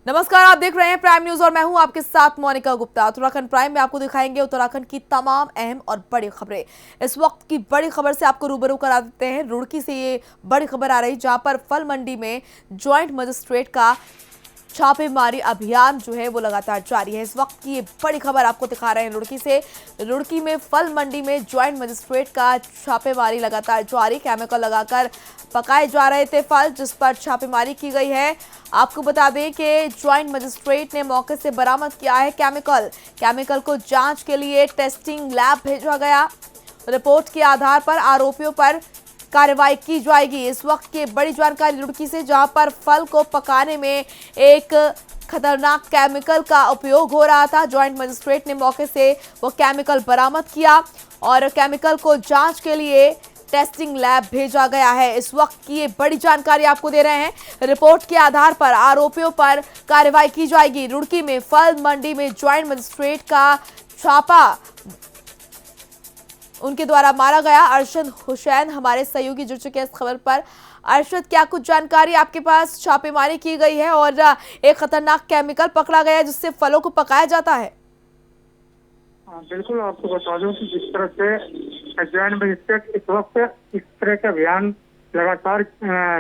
नमस्कार, आप देख रहे हैं प्राइम न्यूज और मैं हूं आपके साथ मोनिका गुप्ता। उत्तराखंड प्राइम में आपको दिखाएंगे उत्तराखंड की तमाम अहम और बड़ी खबरें। इस वक्त की बड़ी खबर से आपको रूबरू करा देते हैं। रुड़की से ये बड़ी खबर आ रही, जहां पर फल मंडी में ज्वाइंट मजिस्ट्रेट का छापेमारी अभियान जो है वो लगातार जारी है। इस वक्त की ये बड़ी खबर आपको दिखा रहे हैं रुड़की से। रुड़की में फल मंडी में ज्वाइंट मजिस्ट्रेट का छापेमारी लगातार जारी। केमिकल लगाकर पकाए जा रहे थे फल, जिस पर छापेमारी की गई है। आपको बता दें कि ज्वाइंट मजिस्ट्रेट ने मौके से बरामद किया है केमिकल को जांच के लिए टेस्टिंग लैब भेजा गया। रिपोर्ट के आधार पर आरोपियों पर कार्रवाई की जाएगी। इस वक्त की बड़ी जानकारी रुड़की से, जहां पर फल को पकाने में एक खतरनाक केमिकल का उपयोग हो रहा था। ज्वाइंट मजिस्ट्रेट ने मौके से वो केमिकल बरामद किया और केमिकल को जांच के लिए टेस्टिंग लैब भेजा गया है। इस वक्त की ये बड़ी जानकारी आपको दे रहे हैं। रिपोर्ट के आधार पर आरोपियों पर कार्रवाई की जाएगी। रुड़की में फल मंडी में ज्वाइंट मजिस्ट्रेट का छापा उनके द्वारा मारा गया। अरशद हुसैन हमारे सहयोगी जुड़ चुके हैं इस खबर पर। अरशद, क्या कुछ जानकारी आपके पास? छापेमारी की गई है और एक खतरनाक केमिकल पकड़ा गया है जिससे फलों को पकाया जाता है। बिल्कुल, आपको बता दूं कि जिस तरह से ज्वाइंट मजिस्ट्रेट इस वक्त इस तरह का अभियान लगातार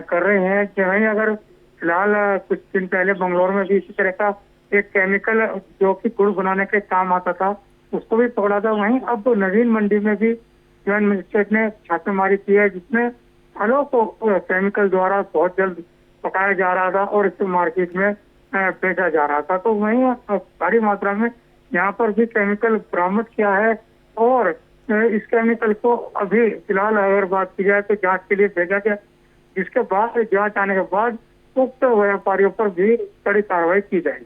कर रहे हैं कि वहीं अगर फिलहाल कुछ दिन पहले बंगलौर में भी इसी तरह का एक केमिकल जो कि गुड़ बनाने के काम आता था उसको भी पकड़ा था। वहीं अब नवीन मंडी में भी ज्वाइंट मजिस्ट्रेट ने छापेमारी की है, जिसमें फलों को केमिकल द्वारा बहुत जल्द पकाया जा रहा था और इसे मार्केट में बेचा जा रहा था। तो वहीं भारी मात्रा में यहाँ पर भी केमिकल बरामद किया है और इस केमिकल को अभी फिलहाल अगर बात की जाए तो जांच के लिए भेजा गया, जिसके बाद जांच आने के बाद उक्त व्यापारियों पर भी कड़ी कार्रवाई की जाएगी।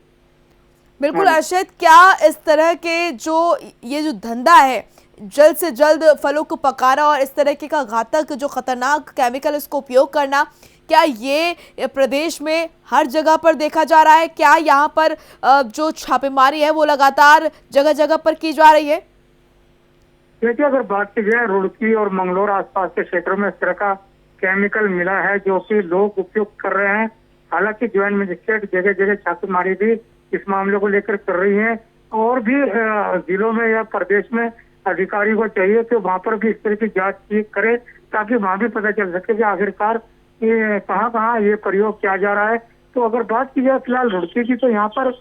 बिल्कुल अरशद, क्या इस तरह के ये जो धंधा है जल्द से जल्द फलों को पकाना और इस तरह के का घातक जो खतरनाक केमिकल इसको उपयोग करना, क्या ये प्रदेश में हर जगह पर देखा जा रहा है? क्या यहाँ पर जो छापेमारी है वो लगातार जगह जगह पर की जा रही है? देखिए, अगर बात की जाए रुड़की और मंगलौर आसपास के क्षेत्रों में इस तरह का केमिकल मिला है जो कि लोग उपयोग कर रहे हैं। हालांकि ज्वाइंट मजिस्ट्रेट जगह जगह छापेमारी भी इस मामले को लेकर कर रही है और भी जिलों में या प्रदेश में अधिकारी को चाहिए कि वहां पर भी इस तरह की जांच करे, ताकि वहां भी पता चल सके कि आखिरकार ये कहाँ ये प्रयोग किया जा रहा है। तो अगर बात की जाए फिलहाल रुड़की की, तो यहाँ पर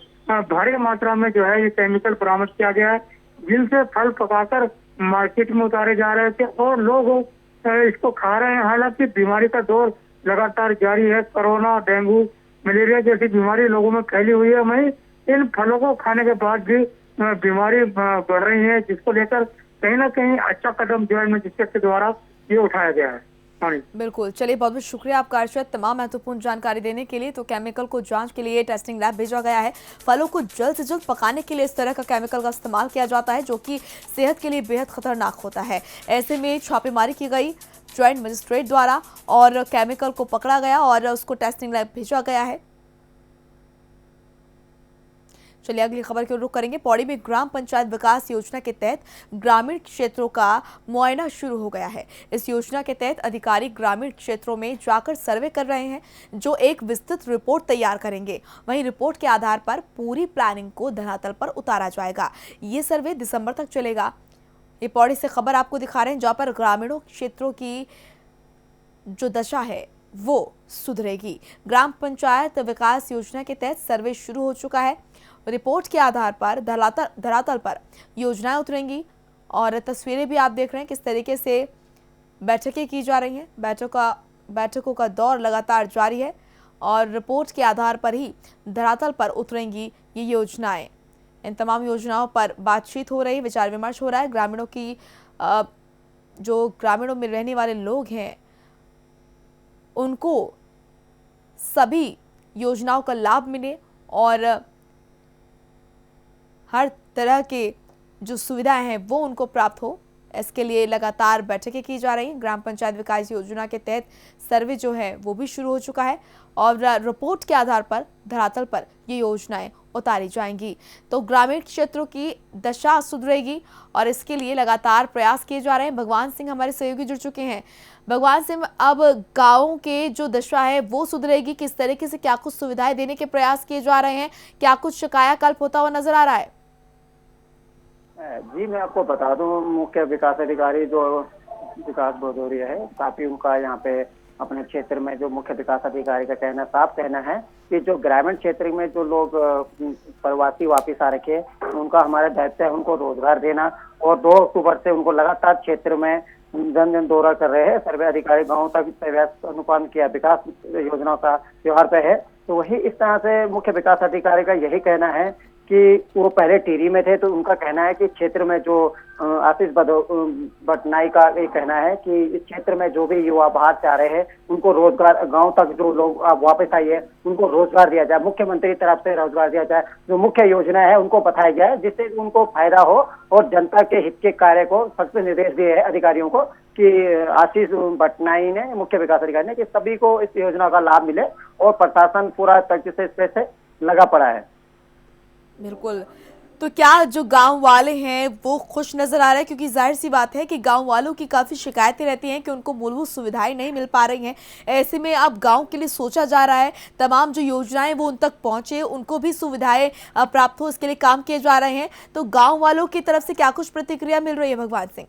भारी मात्रा में जो है ये केमिकल बरामद किया गया है, जिनसे फल पकाकर मार्केट में उतारे जा रहे थे और लोग इसको खा रहे हैं। हालांकि बीमारी का दौर लगातार जारी है। कोरोना, डेंगू, मलेरिया जैसी बीमारी लोगों में फैली हुई है। वहीं इन फलों को खाने के बाद भी बीमारी बढ़ रही है, जिसको लेकर कहीं ना कहीं अच्छा कदम ज्वाइंट मजिस्ट्रेट के द्वारा ये उठाया गया है। बिल्कुल, चलिए बहुत बहुत शुक्रिया आपका अरशद तमाम महत्वपूर्ण जानकारी देने के लिए। तो केमिकल को जांच के लिए टेस्टिंग लैब भेजा गया है। फलों को जल्द से जल्द पकाने के लिए इस तरह का केमिकल का इस्तेमाल किया जाता है जो कि सेहत के लिए बेहद खतरनाक होता है। ऐसे में छापेमारी की गई ज्वाइंट मजिस्ट्रेट द्वारा और केमिकल को पकड़ा गया और उसको टेस्टिंग लैब भेजा गया है। चलिए अगली खबर की ओर रुख करेंगे। पौड़ी में ग्राम पंचायत विकास योजना के तहत ग्रामीण क्षेत्रों का मुआयना शुरू हो गया है। इस योजना के तहत अधिकारी ग्रामीण क्षेत्रों में जाकर सर्वे कर रहे हैं, जो एक विस्तृत रिपोर्ट तैयार करेंगे। वहीं रिपोर्ट के आधार पर पूरी प्लानिंग को धरातल पर उतारा जाएगा। ये सर्वे दिसंबर तक चलेगा। ये पौड़ी से खबर आपको दिखा रहे हैं, जहां पर ग्रामीणों क्षेत्रों की जो दशा है वो सुधरेगी। ग्राम पंचायत विकास योजना के तहत सर्वे शुरू हो चुका है। रिपोर्ट के आधार पर धरातल पर योजनाएं उतरेंगी और तस्वीरें भी आप देख रहे हैं किस तरीके से बैठकें की जा रही हैं। बैठकों का दौर लगातार जारी है और रिपोर्ट के आधार पर ही धरातल पर उतरेंगी ये योजनाएं। इन तमाम योजनाओं पर बातचीत हो रही, विचार विमर्श हो रहा है। जो ग्रामीणों में रहने वाले लोग हैं उनको सभी योजनाओं का लाभ मिले और हर तरह के जो सुविधाएं हैं वो उनको प्राप्त हो, इसके लिए लगातार बैठकें की जा रही हैं। ग्राम पंचायत विकास योजना के तहत सर्वे जो है वो भी शुरू हो चुका है और रिपोर्ट के आधार पर धरातल पर ये योजनाएं उतारी जाएंगी। तो ग्रामीण क्षेत्रों की दशा सुधरेगी और इसके लिए लगातार प्रयास किए जा रहे हैं। भगवान सिंह हमारे सहयोगी जुड़ चुके हैं। भगवान सिंह, अब गाँव के जो दशा है वो सुधरेगी किस तरीके से? क्या कुछ सुविधाएं देने के प्रयास किए जा रहे हैं? क्या कुछ कायाकल्प होता हुआ नजर आ रहा है? जी मैं आपको बता दूं, मुख्य विकास अधिकारी जो विकास भदौरिया है, काफी उनका यहाँ पे अपने क्षेत्र में जो मुख्य विकास अधिकारी का साफ कहना है कि जो ग्रामीण क्षेत्र में जो लोग प्रवासी वापिस आ रखे हैं, उनका हमारा दायित्व है उनको रोजगार देना। और 2 अक्टूबर से उनको लगातार क्षेत्र में जन जन दौरा कर रहे हैं। सर्वे अधिकारी गाँव तक सर्वे अनुपान किया विकास योजनाओं का त्योहार पे है। तो वही इस तरह से मुख्य विकास अधिकारी का यही कहना है कि वो पहले टिहरी में थे, तो उनका कहना है कि क्षेत्र में जो आशीष भटनाई का ये कहना है कि इस क्षेत्र में जो भी युवा बाहर से आ रहे हैं उनको रोजगार, गांव तक जो लोग वापस आए हैं उनको रोजगार दिया जाए, मुख्यमंत्री की तरफ से रोजगार दिया जाए, जो मुख्य योजना है उनको बताया जाए जिससे उनको फायदा हो और जनता के हित के कार्य को सख्त निर्देश दिए हैं अधिकारियों को कि आशीष भटनाई ने, मुख्य विकास अधिकारी ने, कि सभी को इस योजना का लाभ मिले और प्रशासन पूरा तरीके से इस पे लगा पड़ा है। बिल्कुल। तो क्या जो गांव वाले हैं वो खुश नजर आ रहे हैं? क्योंकि जाहिर सी बात है कि गांव वालों की काफी शिकायतें रहती हैं कि उनको मूलभूत सुविधाएं नहीं मिल पा रही हैं। ऐसे में अब गांव के लिए सोचा जा रहा है, तमाम जो योजनाएं वो उन तक पहुंचे, उनको भी सुविधाएं प्राप्त हो, इसके लिए काम किए जा रहे हैं। तो गाँव वालों की तरफ से क्या कुछ प्रतिक्रिया मिल रही है भगवान सिंह?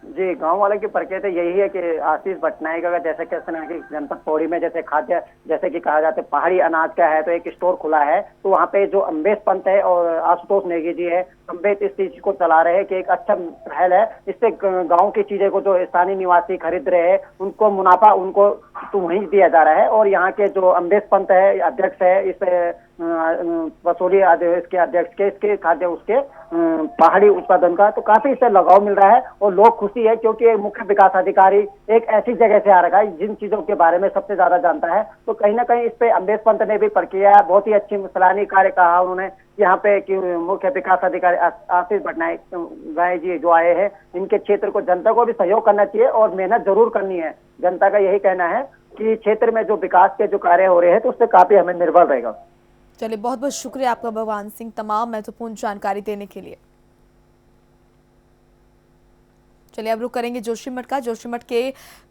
जी, गांव वाले की प्रकृति यही है कि आशीष भटनाई का जैसे कहते हैं कि जनपद पौड़ी में जैसे खाद्य, जैसे कि कहा जाता है पहाड़ी अनाज का है, तो एक स्टोर खुला है, तो वहाँ पे जो अम्बेश पंत है और आशुतोष नेगी जी है, अम्बेश इस चीज को चला रहे हैं कि एक अच्छा पहल है। इससे गांव की चीजें को जो स्थानीय निवासी खरीद रहे हैं उनको मुनाफा उनको तो वहीं दिया जा रहा है। और यहाँ के जो अम्बेश पंत है अध्यक्ष है, इस वसूली इसके अध्यक्ष के, इसके खाद्य उसके पहाड़ी उत्पादन का, तो काफी इससे लगाव मिल रहा है और लोग खुशी है क्योंकि मुख्य विकास अधिकारी एक ऐसी जगह से आ रखा है जिन चीजों के बारे में सबसे ज्यादा जानता है। तो कहीं ना कहीं इस पे अम्बेश पंत ने भी प्रक्रिया बहुत ही अच्छी सराहनीय कार्य कहा उन्होंने यहाँ पे कि मुख्य विकास अधिकारी आशीष भटनाई जी जो आए हैं, इनके क्षेत्र को जनता को भी सहयोग करना चाहिए और मेहनत जरूर करनी है। जनता का यही कहना है कि क्षेत्र में जो विकास के जो कार्य हो रहे हैं तो उससे काफी हमें निर्भर रहेगा। चलिए, बहुत बहुत शुक्रिया आपका भगवान सिंह तमाम महत्वपूर्ण जानकारी देने के लिए। चलिए अब रुक करेंगे जोशीमठ का। जोशीमठ के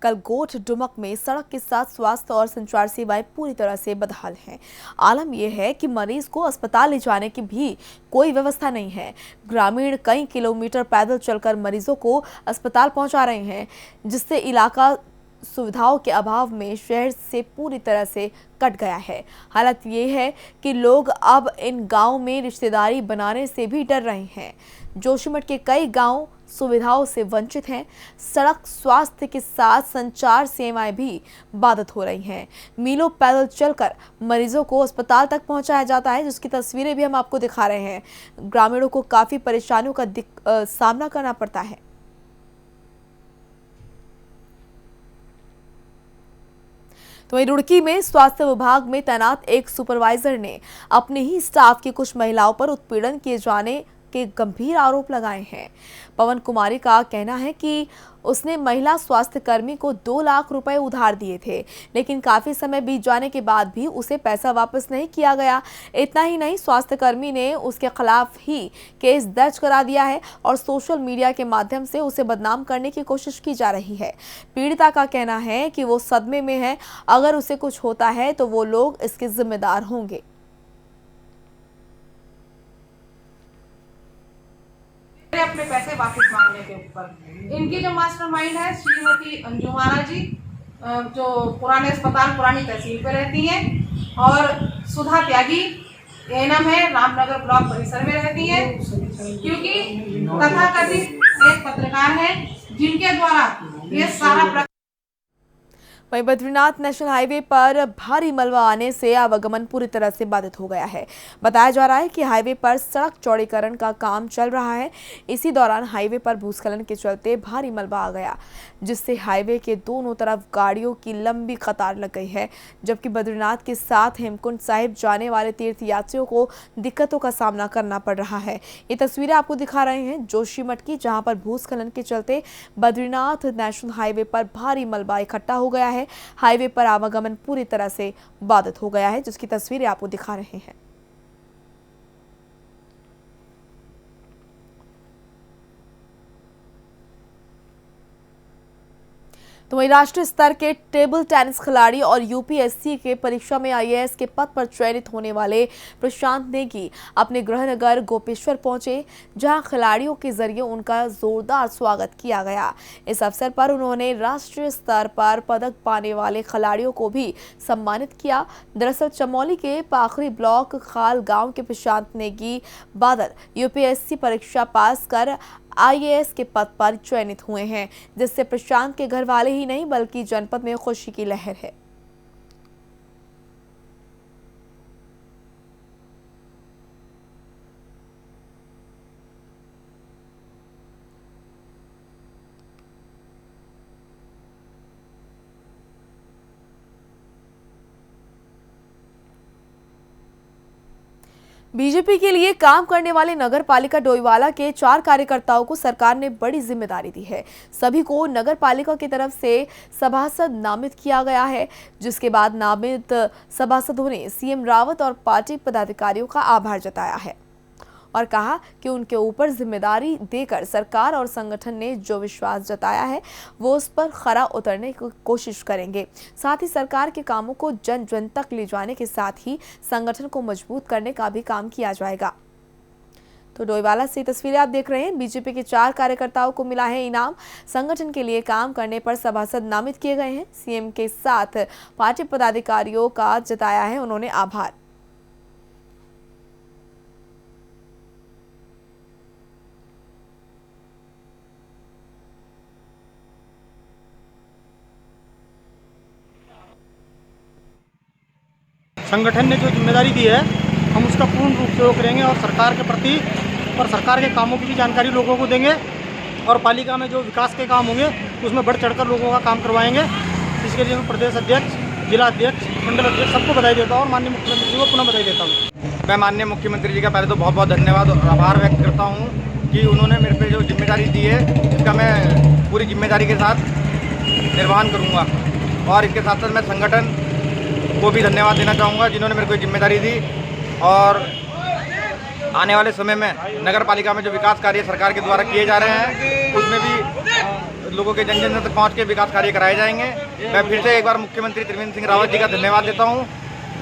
कलगोट डुमक में सड़क के साथ स्वास्थ्य और संचार सेवाएं पूरी तरह से बदहाल हैं। आलम यह है कि मरीज को अस्पताल ले जाने की भी कोई व्यवस्था नहीं है। ग्रामीण कई किलोमीटर पैदल चलकर मरीजों को अस्पताल पहुंचा रहे हैं, जिससे इलाका सुविधाओं के अभाव में शहर से पूरी तरह से कट गया है। हालत ये है कि लोग अब इन गांव में रिश्तेदारी बनाने से भी डर रहे हैं। जोशीमठ के कई गांव सुविधाओं से वंचित हैं। सड़क, स्वास्थ्य के साथ संचार सेवाएं भी बाधित हो रही हैं। मीलों पैदल चलकर मरीजों को अस्पताल तक पहुंचाया जाता है, जिसकी तस्वीरें भी हम आपको दिखा रहे हैं। ग्रामीणों को काफी परेशानियों का सामना करना पड़ता है। तो वहीं रुड़की में स्वास्थ्य विभाग में तैनात एक सुपरवाइजर ने अपने ही स्टाफ की कुछ महिलाओं पर उत्पीड़न किए जाने के गंभीर आरोप लगाए हैं। पवन कुमारी का कहना है कि उसने महिला स्वास्थ्य कर्मी को 2 लाख रुपए उधार दिए थे, लेकिन काफी समय बीत जाने के बाद भी उसे पैसा वापस नहीं किया गया। इतना ही नहीं, स्वास्थ्य कर्मी ने उसके खिलाफ ही केस दर्ज करा दिया है और सोशल मीडिया के माध्यम से उसे बदनाम करने की कोशिश की जा रही है। पीड़िता का कहना है कि वो सदमे में है, अगर उसे कुछ होता है तो वो लोग इसके जिम्मेदार होंगे। अपने पैसे वापस मांगने के ऊपर इनकी जो मास्टरमाइंड है श्रीमती अंजू महाराज जी, जो पुराने अस्पताल पुरानी तहसील पे रहती हैं, और सुधा त्यागी एएनएम है, रामनगर ब्लॉक परिसर में रहती हैं। क्योंकि तथाकथित एक पत्रकार है जिनके द्वारा ये सारा। वहीं बद्रीनाथ नेशनल हाईवे पर भारी मलबा आने से आवागमन पूरी तरह से बाधित हो गया है। बताया जा रहा है कि हाईवे पर सड़क चौड़ीकरण का काम चल रहा है। इसी दौरान हाईवे पर भूस्खलन के चलते भारी मलबा आ गया, जिससे हाईवे के दोनों तरफ गाड़ियों की लंबी कतार लग गई है। जबकि बद्रीनाथ के साथ हेमकुंड साहिब जाने वाले तीर्थ यात्रियों को दिक्कतों का सामना करना पड़ रहा है। ये तस्वीरें आपको दिखा रहे हैं जोशीमठ की, जहां पर भूस्खलन के चलते बद्रीनाथ नेशनल हाईवे पर भारी मलबा इकट्ठा हो गया है। हाईवे पर आवागमन पूरी तरह से बाधित हो गया है, जिसकी तस्वीरें आपको दिखा रहे हैं। तो वहीं राष्ट्रीय स्तर के टेबल टेनिस खिलाड़ी और यूपीएससी के परीक्षा में आईएएस के पद पर चयनित होने वाले प्रशांत नेगी अपने गृहनगर गोपेश्वर पहुंचे, जहां खिलाड़ियों के जरिए उनका जोरदार स्वागत किया गया। इस अवसर पर उन्होंने राष्ट्रीय स्तर पर पदक पाने वाले खिलाड़ियों को भी सम्मानित किया। दरअसल चमोली के पाखरी ब्लॉक खाल गांव के प्रशांत नेगी बादल यूपीएससी परीक्षा पास कर आईएएस के पद पर चयनित हुए हैं, जिससे प्रशांत के घर वाले ही नहीं बल्कि जनपद में खुशी की लहर है। बीजेपी के लिए काम करने वाले नगर पालिका डोईवाला के 4 कार्यकर्ताओं को सरकार ने बड़ी जिम्मेदारी दी है। सभी को नगर पालिका की तरफ से सभासद नामित किया गया है, जिसके बाद नामित सभासदों ने सीएम रावत और पार्टी पदाधिकारियों का आभार जताया है और कहा कि उनके ऊपर जिम्मेदारी देकर सरकार और संगठन ने जो विश्वास जताया है वो उस पर खरा उतरने की कोशिश करेंगे। साथ ही सरकार के कामों को जन जन तक ले जाने के साथ ही संगठन को मजबूत करने का भी काम किया जाएगा। तो डोईवाला से तस्वीरें आप देख रहे हैं। बीजेपी के 4 कार्यकर्ताओं को मिला है इनाम। संगठन के लिए काम करने पर सभासद नामित किए गए हैं। सीएम के साथ पार्टी पदाधिकारियों का जताया है उन्होंने आभार। संगठन ने जो जिम्मेदारी दी है हम उसका पूर्ण रूप से वो करेंगे और सरकार के प्रति और सरकार के कामों की भी जानकारी लोगों को देंगे और पालिका में जो विकास के काम होंगे उसमें बढ़ चढ़कर लोगों का काम करवाएंगे। इसके लिए मैं प्रदेश अध्यक्ष, जिला अध्यक्ष, मंडल अध्यक्ष सबको बधाई देता हूँ और माननीय मुख्यमंत्री जी को पुनः बधाई देता हूँ। मैं माननीय मुख्यमंत्री जी का पहले तो बहुत बहुत धन्यवाद और आभार व्यक्त करता हूँ कि उन्होंने मेरे पे जो जिम्मेदारी दी है इसका मैं पूरी जिम्मेदारी के साथ निर्वहन करूँगा और इसके साथ साथ मैं संगठन को भी धन्यवाद देना चाहूँगा जिन्होंने मेरे को जिम्मेदारी दी और आने वाले समय में नगर पालिका में जो विकास कार्य सरकार के द्वारा किए जा रहे हैं उसमें भी लोगों के जन जन तक पहुँच के विकास कार्य कराए जाएंगे। मैं फिर से एक बार मुख्यमंत्री त्रिवेंद्र सिंह रावत जी का धन्यवाद देता हूँ,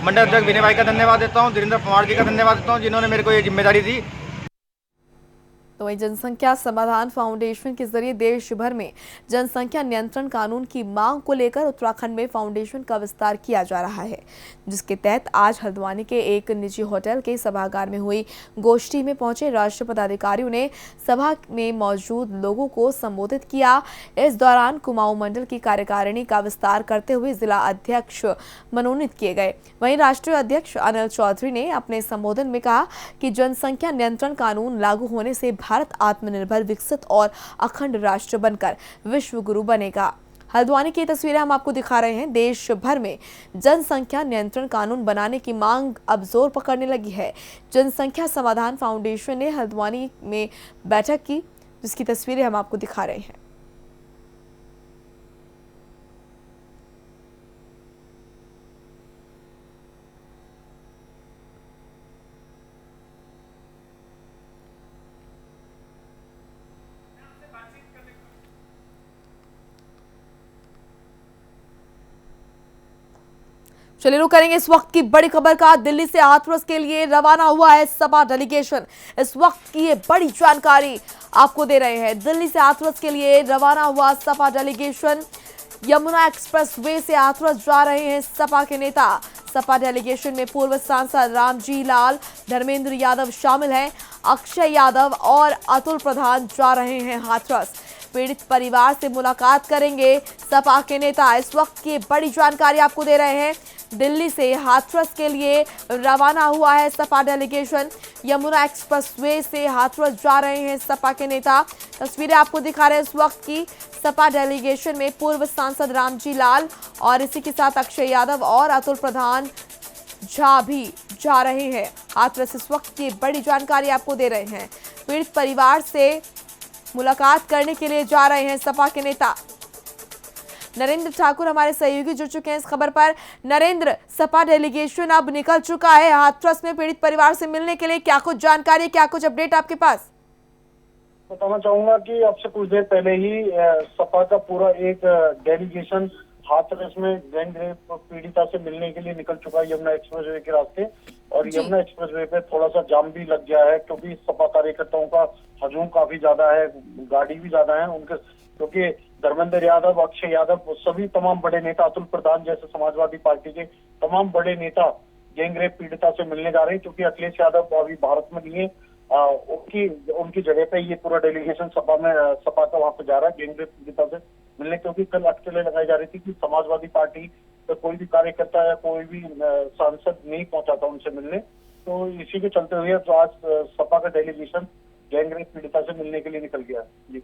मंडल अध्यक्ष विनय भाई का धन्यवाद देता हूँ, धीरेन्द्र पवार जी का धन्यवाद देता हूँ जिन्होंने मेरे को ये जिम्मेदारी दी। तो वहीं जनसंख्या समाधान फाउंडेशन के जरिए देश भर में जनसंख्या नियंत्रण कानून की मांग को लेकर उत्तराखंड में फाउंडेशन का विस्तार किया जा रहा है, जिसके तहत आज हल्द्वानी के एक निजी होटल के सभागार में हुई गोष्ठी में पहुंचे राष्ट्रीय पदाधिकारियों ने सभा में मौजूद लोगों को संबोधित किया। इस दौरान कुमाऊं मंडल की कार्यकारिणी का विस्तार करते हुए जिला अध्यक्ष मनोनीत किए गए। वहीं राष्ट्रीय अध्यक्ष अनिल चौधरी ने अपने संबोधन में कहा कि जनसंख्या नियंत्रण कानून लागू होने से भारत आत्मनिर्भर, विकसित और अखंड राष्ट्र बनकर विश्व गुरु बनेगा। हल्द्वानी की तस्वीरें हम आपको दिखा रहे हैं। देश भर में जनसंख्या नियंत्रण कानून बनाने की मांग अब जोर पकड़ने लगी है। जनसंख्या समाधान फाउंडेशन ने हल्द्वानी में बैठक की, जिसकी तस्वीरें हम आपको दिखा रहे हैं। चलिए रुक करेंगे इस वक्त की बड़ी खबर का। दिल्ली से हाथरस के लिए रवाना हुआ है सपा डेलीगेशन। इस वक्त की ये बड़ी जानकारी आपको दे रहे हैं। दिल्ली से हाथरस के लिए रवाना हुआ Sapa delegation. Yamuna express way से हाथरस जा रहे हैं सपा के नेता। सपा डेलीगेशन में पूर्व सांसद रामजी लाल, धर्मेंद्र यादव शामिल हैं। अक्षय यादव और अतुल प्रधान जा रहे हैं हाथरस। पीड़ित परिवार से मुलाकात करेंगे सपा के नेता। इस वक्त की बड़ी जानकारी आपको दे रहे हैं। दिल्ली से हाथरस के लिए रवाना हुआ है Sapa delegation. Yamuna express way से हाथरस जा रहे हैं सपा के नेता। तस्वीरें आपको दिखा रहे हैं इस वक्त की। सपा डेलीगेशन में पूर्व सांसद रामजी लाल और इसी के साथ अक्षय यादव और अतुल प्रधान झा भी जा रहे हैं हाथरस। इस वक्त की बड़ी जानकारी आपको दे रहे हैं। पीड़ित परिवार से मुलाकात करने के लिए जा रहे हैं सपा के नेता। नरेंद्र ठाकुर हमारे सहयोगी जुड़ चुके हैं इस खबर पर। नरेंद्र, सपा डेलीगेशन अब निकल चुका है हाथरस में पीड़ित परिवार से मिलने के लिए, क्या कुछ जानकारी, क्या कुछ अपडेट आपके पास? बताना चाहूंगा कि अब से कुछ देर पहले ही सपा का पूरा एक डेलीगेशन हाथरस में गैंग रेप पीड़िता से मिलने के लिए निकल चुका है यमुना एक्सप्रेसवे के रास्ते। और जी। यमुना एक्सप्रेसवे पे थोड़ा सा जाम भी लग गया है क्योंकि सपा कार्यकर्ताओं का हजूम काफी ज्यादा है, गाड़ी भी ज्यादा है उनके, क्योंकि धर्मेंद्र यादव, अक्षय यादव, सभी तमाम बड़े नेता, अतुल प्रधान जैसे समाजवादी पार्टी के तमाम बड़े नेता गैंग रेप पीड़िता से मिलने जा रहे हैं, क्योंकि अखिलेश यादव अभी भारत में नहीं है। उनकी जगह पे ये पूरा डेलीगेशन सपा का वहां पे जा रहा है गैंग रेप पीड़िता से मिलने, क्योंकि कल अटकलें लगाई जा रही थी कि समाजवादी पार्टी का कोई भी कार्यकर्ता या कोई भी सांसद नहीं पहुंचा था उनसे मिलने। तो इसी के चलते हुए तो आज सपा का डेलीगेशन गैंग रेप पीड़िता से मिलने के लिए निकल गया है। जी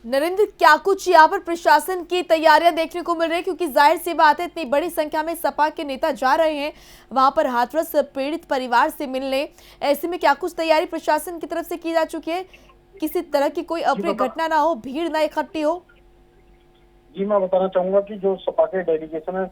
नरेंद्र, क्या कुछ यहाँ पर प्रशासन की तैयारियां देखने को मिल रही है, क्योंकि जाहिर सी बात है इतनी बड़ी संख्या में सपा के नेता जा रहे हैं वहां पर हाथरस पीड़ित परिवार से मिलने, ऐसे में क्या कुछ तैयारी प्रशासन की तरफ से की जा चुकी है, किसी तरह की कोई अप्रिय घटना ना हो, भीड़ ना इकट्ठी हो? जी मैं बताना चाहूंगा कि जो सपा के डेलीगेशन है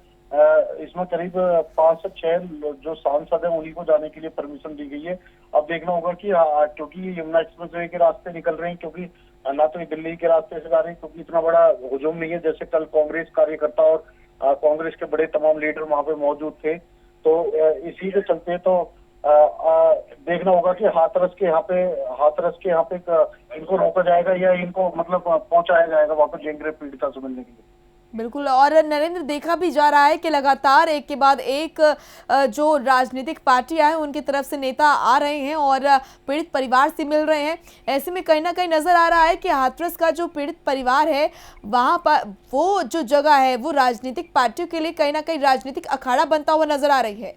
इसमें करीब 5 से 6 जो सांसद है उन्हीं को जाने के लिए परमिशन दी गई है। अब देखना होगा कि क्योंकि ये यमुना एक्सप्रेसवे के रास्ते निकल रहे हैं, क्योंकि ना तो ये दिल्ली के रास्ते से जा रहे हैं, क्योंकि इतना बड़ा हुजूम नहीं है जैसे कल कांग्रेस कार्यकर्ता और कांग्रेस के बड़े तमाम लीडर वहां पे मौजूद थे। तो इसी के चलते तो देखना होगा कि हाथरस के यहाँ पे इनको रोका जाएगा या इनको मतलब पहुंचाया जाएगा वापस गैंग रेप पीड़िता से मिलने के लिए। बिल्कुल। और नरेंद्र, देखा भी जा रहा है कि लगातार एक के बाद एक जो राजनीतिक पार्टियां हैं उनकी तरफ से नेता आ रहे हैं और पीड़ित परिवार से मिल रहे हैं। ऐसे में कहीं ना कहीं नजर आ रहा है कि हाथरस का जो पीड़ित परिवार है वहां पर वो जो जगह है वो राजनीतिक पार्टियों के लिए कहीं ना कहीं राजनीतिक अखाड़ा बनता हुआ नजर आ रही है।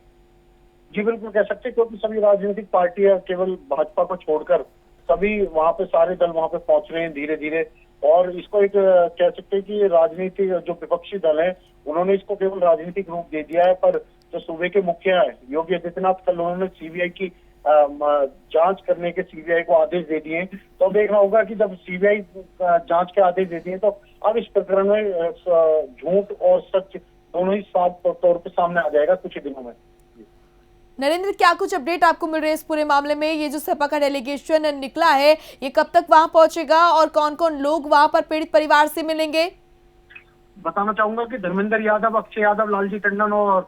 जी बिल्कुल कह सकते हैं, क्योंकि सभी राजनीतिक पार्टियां केवल भाजपा को छोड़कर सभी वहां पे सारे दल वहां पे पहुंच रहे हैं धीरे धीरे। और इसको एक कह सकते हैं कि राजनीतिक जो विपक्षी दल है उन्होंने इसको केवल राजनीतिक रूप दे दिया है, पर जो सूबे के मुखिया है योगी आदित्यनाथ, कल उन्होंने सीबीआई की जांच करने के सीबीआई को आदेश दे दिए। तो देखना होगा कि जब सीबीआई जांच के आदेश देती है तो अब इस प्रकरण में झूठ और सच दोनों ही साफ तौर पर सामने आ जाएगा कुछ ही दिनों में। नरेंद्र, क्या कुछ अपडेट आपको मिल रही है इस पूरे मामले में? ये जो सपा का डेलीगेशन निकला है ये कब तक वहां पहुंचेगा और कौन कौन लोग वहां पर पीड़ित परिवार से मिलेंगे? बताना चाहूंगा कि धर्मेंद्र यादव, अक्षय यादव, लालजी टंडन और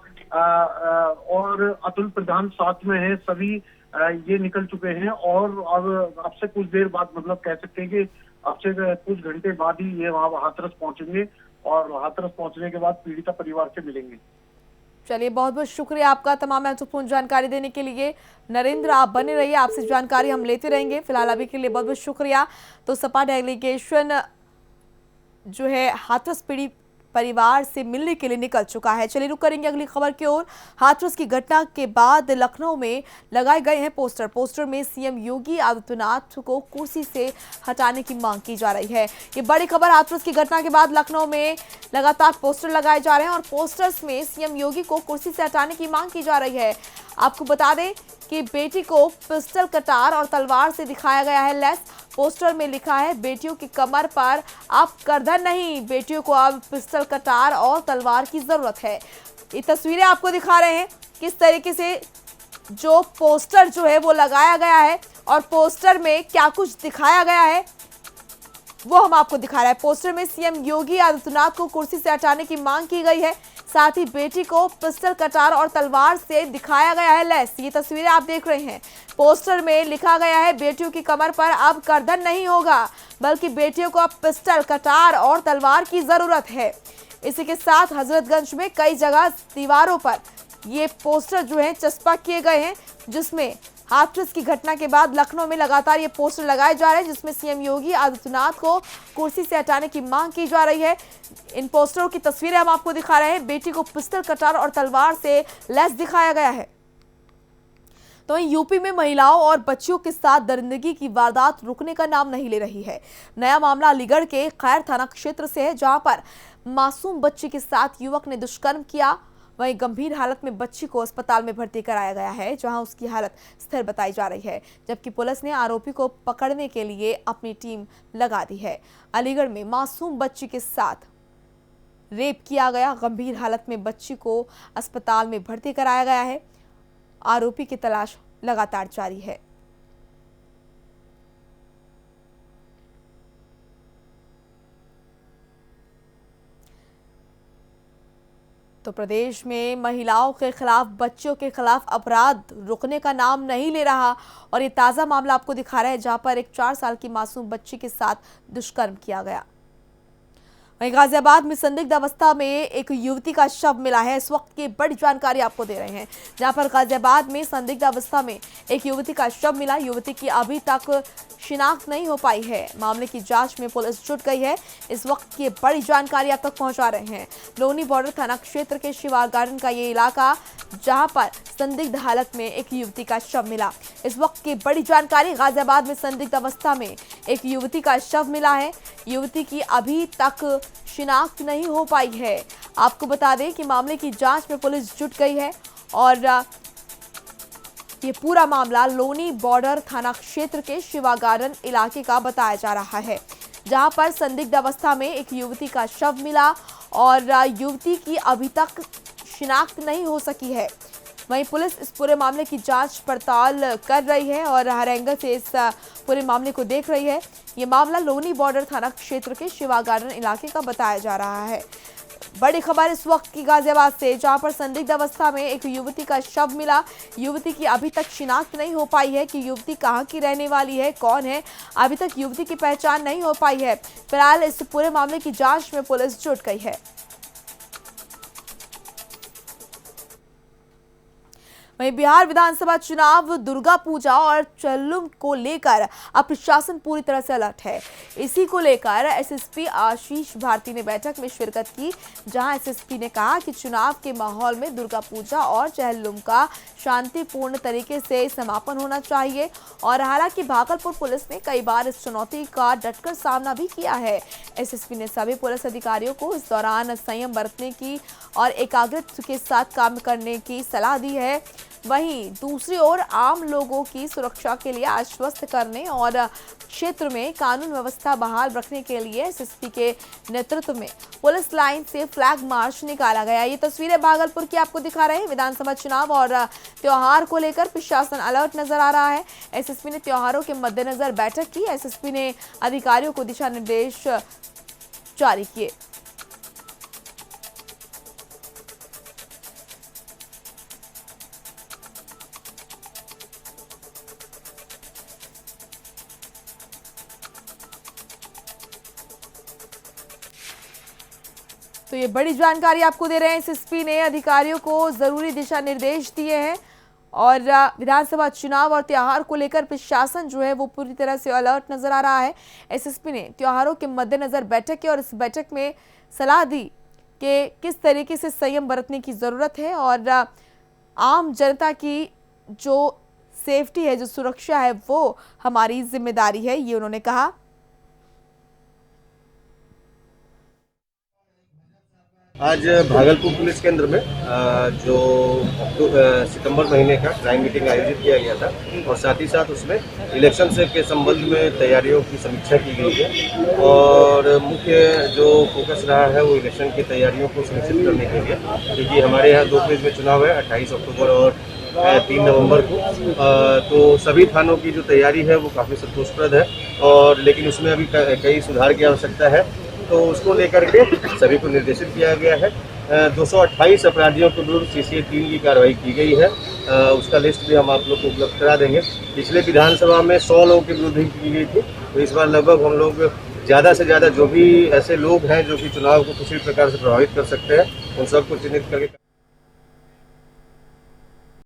अतुल प्रधान साथ में है, सभी ये निकल चुके हैं। और अब से कुछ देर बाद मतलब कह सकते हैं कि अब से कुछ घंटे बाद ही ये वहां हाथरस पहुंचेंगे और हाथरस पहुंचने के बाद पीड़िता परिवार से मिलेंगे। चलिए, बहुत बहुत शुक्रिया आपका तमाम महत्वपूर्ण जानकारी देने के लिए नरेंद्र। आप बने रहिए, आपसे जानकारी हम लेते रहेंगे। फिलहाल अभी के लिए बहुत बहुत शुक्रिया। तो सपा डेलीगेशन जो है हाथरस पीड़ित परिवार से मिलने के लिए निकल चुका है। चलिए रुक करेंगे अगली खबर की ओर। हाथरस की घटना के बाद लखनऊ में लगाए गए हैं पोस्टर में सीएम योगी आदित्यनाथ को कुर्सी से हटाने की मांग की जा रही है। ये बड़ी खबर, हाथरस की घटना के बाद लखनऊ में लगातार पोस्टर लगाए जा रहे हैं और पोस्टर्स में सीएम योगी को कुर्सी से हटाने की मांग की जा रही है। आपको बता दें कि बेटी को पिस्टल, कटार और तलवार से दिखाया गया है लैस। पोस्टर में लिखा है, बेटियों की कमर पर अब करधन नहीं, बेटियों को अब पिस्टल, कटार और तलवार की जरूरत है। ये तस्वीरें आपको दिखा रहे हैं किस तरीके से जो पोस्टर जो है वो लगाया गया है और पोस्टर में क्या कुछ दिखाया गया है वो हम आपको दिखा रहे हैं। पोस्टर में सीएम योगी आदित्यनाथ को कुर्सी से हटाने की मांग की गई है, साथ ही बेटी को पिस्टल, कटार और तलवार से दिखाया गया है लैस। ये तस्वीरें आप देख रहे हैं। पोस्टर में लिखा गया है, बेटियों की कमर पर अब करधन नहीं होगा, बल्कि बेटियों को अब पिस्टल, कटार और तलवार की जरूरत है। इसी के साथ हजरतगंज में कई जगह दीवारों पर ये पोस्टर जो है चस्पा किए गए हैं, जिसमें हाथरस की घटना के बाद लखनऊ में लगातार ये पोस्टर लगाए जा रहे हैं, जिसमें सीएम योगी आदित्यनाथ को कुर्सी से हटाने की मांग की जा रही है। इन पोस्टरों की तस्वीरें हम आपको दिखा रहे हैं। बेटी को पिस्टल, कटार और तलवार से लैस दिखाया गया है। तो यूपी में महिलाओं और बच्चियों के साथ दरिंदगी की वारदात रुकने का नाम नहीं ले रही है। नया मामला अलीगढ़ के खैर थाना क्षेत्र से है, जहां पर मासूम बच्ची के साथ युवक ने दुष्कर्म किया। वहीं गंभीर हालत में बच्ची को अस्पताल में भर्ती कराया गया है, जहां उसकी हालत स्थिर बताई जा रही है, जबकि पुलिस ने आरोपी को पकड़ने के लिए अपनी टीम लगा दी है। अलीगढ़ में मासूम बच्ची के साथ रेप किया गया, गंभीर हालत में बच्ची को अस्पताल में भर्ती कराया गया है। आरोपी की तलाश लगातार जारी है। उत्तर प्रदेश में महिलाओं के खिलाफ, बच्चों के खिलाफ अपराध रुकने का नाम नहीं ले रहा और ये ताज़ा मामला आपको दिखा रहा है जहां पर एक 4 साल की मासूम बच्ची के साथ दुष्कर्म किया गया। वहीं गाजियाबाद में संदिग्ध अवस्था में एक युवती का शव मिला है। इस वक्त की बड़ी जानकारी आपको दे रहे हैं जहां पर गाजियाबाद में संदिग्ध अवस्था में एक युवती का शव मिला। युवती की अभी तक शिनाख्त नहीं हो पाई है। मामले की जांच में पुलिस जुट गई है। इस वक्त की बड़ी जानकारी आप तक पहुंचा रहे हैं। लोनी बॉर्डर थाना क्षेत्र के शिवार गार्डन का ये इलाका जहां पर संदिग्ध हालत में एक युवती का शव मिला। इस वक्त की बड़ी जानकारी, गाजियाबाद में संदिग्ध अवस्था में एक युवती का शव मिला है। युवती की अभी तक शिनाख्त नहीं हो पाई है। आपको बता दें कि मामले की जांच में पुलिस जुट गई है और ये पूरा मामला लोनी बॉर्डर थाना क्षेत्र के शिवा गार्डन इलाके का बताया जा रहा है जहां पर संदिग्ध अवस्था में एक युवती का शव मिला और युवती की अभी तक शिनाख्त नहीं हो सकी है। वहीं पुलिस इस पूरे मामले की जांच पड़ताल कर रही है और हर एंगल से इस पूरे मामले को देख रही है। ये मामला लोनी बॉर्डर थाना क्षेत्र के शिवा गार्डन इलाके का बताया जा रहा है। बड़ी खबर इस वक्त की गाजियाबाद से जहां पर संदिग्ध अवस्था में एक युवती का शव मिला। युवती की अभी तक शिनाख्त नहीं हो पाई है कि युवती कहां की रहने वाली है, कौन है। अभी तक युवती की पहचान नहीं हो पाई है। फिलहाल इस पूरे मामले की जांच में पुलिस जुट गई है। वहीं बिहार विधानसभा चुनाव, दुर्गा पूजा और चहलुम को लेकर अब प्रशासन पूरी तरह से अलर्ट है। इसी को लेकर एसएसपी आशीष भारती ने बैठक में शिरकत की जहां एसएसपी ने कहा कि चुनाव के माहौल में दुर्गा पूजा और चहलुम का शांतिपूर्ण तरीके से समापन होना चाहिए। और हालांकि भागलपुर पुलिस ने कई बार इस चुनौती का डटकर सामना भी किया है। एसएसपी ने सभी पुलिस अधिकारियों को इस दौरान संयम बरतने की और एकाग्रता के साथ काम करने की सलाह दी है। वहीं दूसरी ओर आम लोगों की सुरक्षा के लिए आश्वस्त करने और क्षेत्र में कानून व्यवस्था बहाल रखने के लिए एसएसपी के नेतृत्व में पुलिस लाइन से फ्लैग मार्च निकाला गया। ये तस्वीरें भागलपुर की आपको दिखा रहे हैं। विधानसभा चुनाव और त्योहार को लेकर प्रशासन अलर्ट नजर आ रहा है। एसएसपी ने त्योहारों के मद्देनजर बैठक की। एसएसपी ने अधिकारियों को दिशा निर्देश जारी किए। तो ये बड़ी जानकारी आपको दे रहे हैं। एसएसपी ने अधिकारियों को जरूरी दिशा निर्देश दिए हैं और विधानसभा चुनाव और त्योहार को लेकर प्रशासन जो है वो पूरी तरह से अलर्ट नजर आ रहा है। एसएसपी ने त्योहारों के मद्देनजर बैठक की और इस बैठक में सलाह दी कि किस तरीके से संयम बरतने की जरूरत है और आम जनता की जो सेफ्टी है, जो सुरक्षा है, वो हमारी जिम्मेदारी है, ये उन्होंने कहा। आज भागलपुर पुलिस केंद्र में जो सितंबर महीने का क्राइम मीटिंग आयोजित किया गया था और साथ ही साथ उसमें इलेक्शन से के संबंध में तैयारियों की समीक्षा की गई है और मुख्य जो फोकस रहा है वो इलेक्शन की तैयारियों को सुनिश्चित करने के लिए, क्योंकि हमारे यहाँ 2 फेज में चुनाव है 28 अक्टूबर और 3 नवंबर को। तो सभी थानों की जो तैयारी है वो काफ़ी संतोषप्रद है और लेकिन उसमें अभी कई सुधार की आवश्यकता है। तो उसको लेकर के सभी को निर्देशित किया गया है। 228 अपराधियों के विरुद्ध CCA 3 की कार्रवाई की गई है। उसका लिस्ट भी हम आप लोग को उपलब्ध करा देंगे। पिछले विधानसभा में 100 लोगों के विरुद्ध ही की गई थी, तो इस बार लगभग हम लोग ज़्यादा से ज़्यादा जो भी ऐसे लोग हैं जो कि चुनाव को किसी प्रकार से प्रभावित कर सकते हैं उन सबको चिन्हित करके